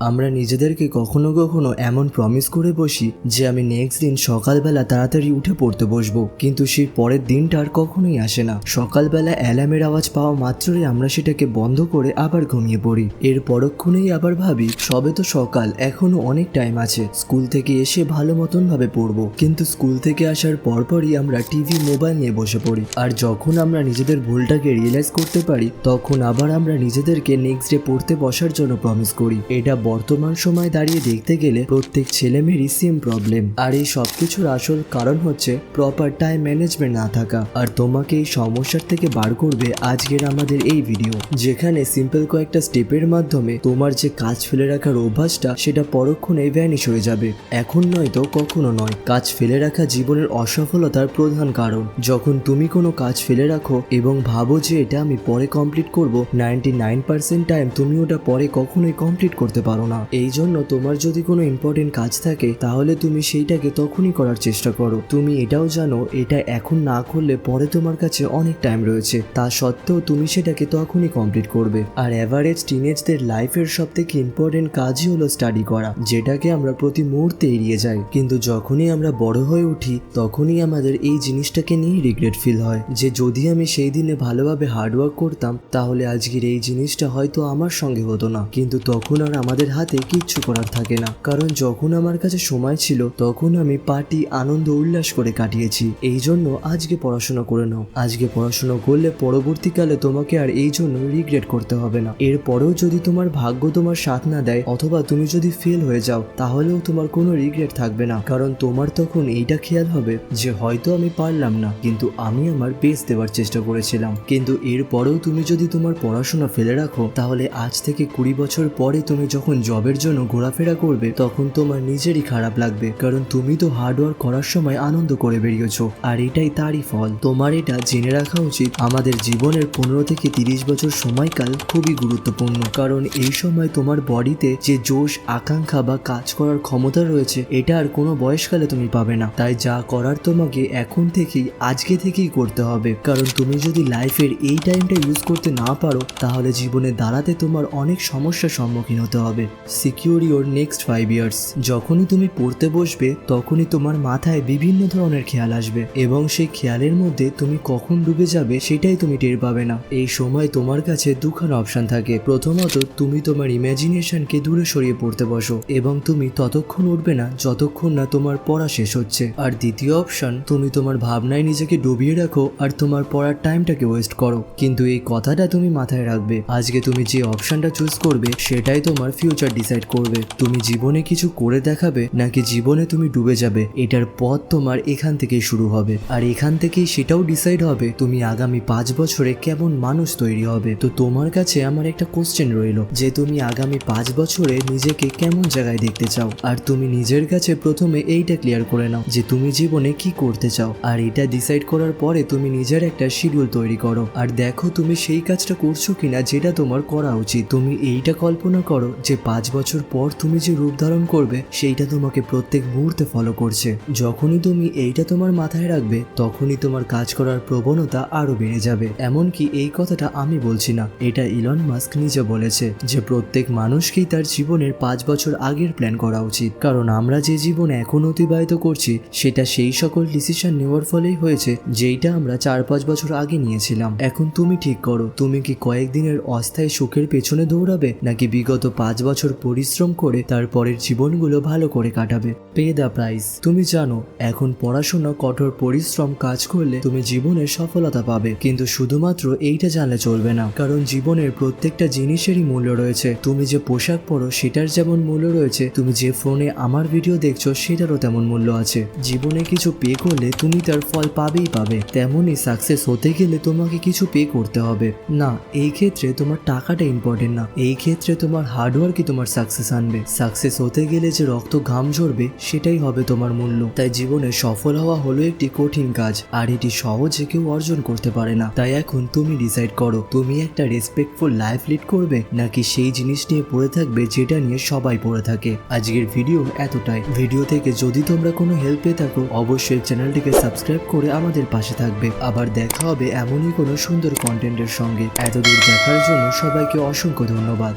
আমরা নিজেদেরকে কখনো কখনো এমন প্রমিস করে বসি যে আমি নেক্সট দিন সকালবেলা তাড়াতাড়ি উঠে পড়তে বসবো, কিন্তু সেই পরের দিনটা আর কখনোই আসে না। সকালবেলা অ্যালার্মের আওয়াজ পাওয়া মাত্রই আমরা সেটাকে বন্ধ করে আবার ঘুমিয়ে পড়ি। এর পরক্ষণেই আবার ভাবি সবে তো সকাল, এখনো অনেক টাইম আছে, স্কুল থেকে এসে ভালো মতন ভাবে পড়বো। কিন্তু স্কুল থেকে আসার পরপরই আমরা টিভি মোবাইল নিয়ে বসে পড়ি। আর যখন আমরা নিজেদের ভুলটাকে রিয়েলাইজ করতে পারি তখন আবার আমরা নিজেদেরকে নেক্সট ডে পড়তে বসার জন্য প্রমিস করি। এটা বর্তমান সময় দাঁড়িয়ে দেখতে গেলে প্রত্যেক ছেলে মেয়েরই সেম প্রবলেম। আর এই সবকিছুর আসল কারণ হচ্ছে প্রপার টাইম ম্যানেজমেন্ট না থাকা। আর তোমাকে এই সমস্যার থেকে বার করবে আজকের আমাদের এই ভিডিও, যেখানে সিম্পল কয়েকটা স্টেপের মাধ্যমে তোমার যে কাজ ফেলে রাখার অভ্যাসটা সেটা পরক্ষণে ভ্যানিশ হয়ে যাবে। এখন নয় তো কখনো নয়। কাজ ফেলে রাখা জীবনের অসফলতার প্রধান কারণ। যখন তুমি কোনো কাজ ফেলে রাখো এবং ভাবো যে এটা আমি পরে কমপ্লিট করব, 99% টাইম তুমি ওটা পরে কখনোই কমপ্লিট করতে পারো না। এই জন্য তোমার যদি কোনো ইম্পর্টেন্ট কাজ থাকে তাহলে তুমি সেইটাকে তখনই করার চেষ্টা করো। তুমি এটাও জানো এটা এখন না করলে পরে তোমার কাছে অনেক টাইম রয়েছে, তা সত্ত্বেও তুমি সেটাকে তখনই কমপ্লিট করবে। আর অ্যাভারেজ টিনেজদের লাইফের সব থেকে ইম্পর্টেন্ট কাজই হলো স্টাডি করা, যেটাকে আমরা প্রতি মুহূর্তে এড়িয়ে যাই। কিন্তু যখনই আমরা বড় হয়ে উঠি তখনই আমাদের এই জিনিসটাকে নিয়ে রিগ্রেট ফিল হয় যে যদি আমি সেই দিনে ভালোভাবে হার্ডওয়ার্ক করতাম তাহলে আজকের এই জিনিসটা হয়তো আমার সঙ্গে হতো না। কিন্তু তখন আর আমাদের হাতে কিচ্ছু করার থাকে না, কারণ যখন আমার কাছে সময় ছিল তখন আমি পার্টি আনন্দ উল্লাস করে কাটিয়েছি। এই জন্য আজকে পড়াশোনা করে নাও। আজকে পড়াশোনা করলে পরবর্তীকালে তোমাকে আর এই জন্য রিগ্রেট করতে হবে না। এরপরেও যদি তোমার ভাগ্য তোমার সাথ না দেয় অথবা তুমি যদি ফেল হয়ে যাও তাহলেও তোমার কোনো রিগ্রেট থাকবে না, কারণ তোমার তখন এইটা খেয়াল হবে যে হয়তো আমি পারলাম না কিন্তু আমি আমার বেস্ট দেওয়ার চেষ্টা করেছিলাম। কিন্তু এরপরেও তুমি যদি তোমার পড়াশোনা ফেলে রাখো তাহলে আজ থেকে 20 বছর পরে তুমি যখন জবের জন্য ঘোরাফেরা করবে তখন তোমার নিজেরই খারাপ লাগবে, কারণ তুমি তো হার্ডওয়ার্ক করার সময় আনন্দ করে বেরিয়েছো। আর এটাই তারই ফল। তোমার এটা জেনে রাখা উচিত আমাদের জীবনের 15 থেকে 30 বছর সময়কাল খুবই গুরুত্বপূর্ণ, কারণ এই সময় তোমার বডিতে যে জোশ, আকাঙ্ক্ষা বা কাজ করার ক্ষমতা রয়েছে এটা আর কোনো বয়সকালে তুমি পাবে না। তাই যা করার তোমাকে এখন থেকেই, আজকে থেকেই করতে হবে, কারণ তুমি যদি লাইফের এই টাইমটা ইউজ করতে না পারো তাহলে জীবনে দাঁড়াতে তোমার অনেক সমস্যার সম্মুখীন হতে হবে। Secure your next 5 years. যখনই তুমি পড়তে বসবে তখনই তোমার মাথায় বিভিন্ন ধরনের খেয়াল আসবে এবং সেই খেয়ালের মধ্যে তুমি কখন ডুবে যাবে সেটাই তুমি টের পাবে না। এই সময় তোমার কাছে দুখানা অপশন থাকে। প্রথমত তুমি তোমার ইমাজিনেশনকে দূরে সরিয়ে পড়তে বসো এবং তুমি ততক্ষণ উঠবে না যতক্ষণ না তোমার পড়া শেষ হচ্ছে। আর দ্বিতীয় অপশন, তুমি তোমার ভাবনায় নিজেকে ডুবিয়ে রাখো আর তোমার পড়ার টাইমটাকে ওয়েস্ট করো। কিন্তু এই কথাটা তুমি মাথায় রাখবে, আজকে তুমি যে অপশনটা চুজ করবে সেটাই তোমার ফিউচার ডিসাইড করবে। তুমি জীবনে কিছু করে দেখাবে নাকি জীবনে তুমি ডুবে যাবে, এটার পথ তোমার এখান থেকেই শুরু হবে। আর এখান থেকেই সেটাও ডিসাইড হবে তুমি আগামী 5 বছরে কেমন মানুষ তৈরি হবে। তো তোমার কাছে আমার একটা কোশ্চেন রইল যে তুমি আগামী 5 বছরে নিজেকে কেমন জায়গায় দেখতে চাও। আর তুমি নিজের কাছে প্রথমে এইটা ক্লিয়ার করে নাও যে তুমি জীবনে কি করতে চাও। আর এটা ডিসাইড করার পরে তুমি নিজের একটা শিডিউল তৈরি করো আর দেখো তুমি সেই কাজটা করছো কিনা যেটা তোমার করা উচিত। তুমি এইটা কল্পনা করো যে 5 বছর পর তুমি যে রূপ ধারণ করবে সেইটা তোমাকে প্রত্যেক মুহূর্তে ফলো করছে। যখনই তুমি এইটা তোমার মাথায় রাখবে তখনই তোমার কাজ করার প্রবণতা আরো বেড়ে যাবে। এমনকি এই কথাটা আমি বলছি না, এটা ইলন মাস্ক নিজে বলেছে যে প্রত্যেক মানুষকেই তার জীবনের 5 বছর আগের প্ল্যান করা উচিত, কারণ আমরা যে জীবন এখন অতিবাহিত করছি সেটা সেই সকল ডিসিশন নেওয়ার ফলেই হয়েছে যেইটা আমরা 4-5 বছর আগে নিয়েছিলাম। এখন তুমি ঠিক করো, তুমি কি কয়েকদিনের অস্থায়ী সুখের পেছনে দৌড়াবে নাকি বিগত 5 বছর পরিশ্রম করে তারপরের জীবনগুলো ভালো করে কাটাবে। Pay the price. তুমি জানো এখন পড়াশোনা, কঠোর পরিশ্রম, কাজ করলে তুমি জীবনে সফলতা পাবে, কিন্তু শুধুমাত্র এইটা জানলে চলবে না, কারণ জীবনের প্রত্যেকটা জিনিসেরই মূল্য রয়েছে। তুমি যে পোশাক পরো সেটার যেমন মূল্য রয়েছে, তুমি যে ফোনে আমার ভিডিও দেখছো সেটারও তেমন মূল্য আছে। জীবনে কিছু পে করলে তুমি তার ফল পাবেই পাবে, তেমনই সাকসেস হতে গেলে তোমাকে কিছু পে করতে হবে। না, এই ক্ষেত্রে তোমার টাকাটা ইম্পর্টেন্ট না, এই ক্ষেত্রে তোমার হার্ডওয়ার্কই তোমার সাকসেস আনবে। সাকসেস হতে গেলে যে রক্ত ঘাম ঝরবে সেটাই হবে তোমার মূল্য। তাই জীবনে সফল হওয়া হলো একটি কঠিন কাজ আর এটি সহজে কেউ অর্জন করতে পারে না। তাই এখন তুমি ডিসাইড করো তুমি একটা রেসপেক্টফুল লাইফ লিড করবে নাকি সেই জিনিস নিয়ে পড়ে থাকবে যেটা নিয়ে সবাই পড়ে থাকে। আজকের ভিডিও এতটাই। ভিডিও থেকে যদি তোমরা কোনো হেল্প পেয়ে থাকো অবশ্যই চ্যানেলটিকে সাবস্ক্রাইব করে আমাদের পাশে থাকবে। আবার দেখা হবে এমনই কোনো সুন্দর কন্টেন্টের সঙ্গে। এতদূর দেখার জন্য সবাইকে অসংখ্য ধন্যবাদ।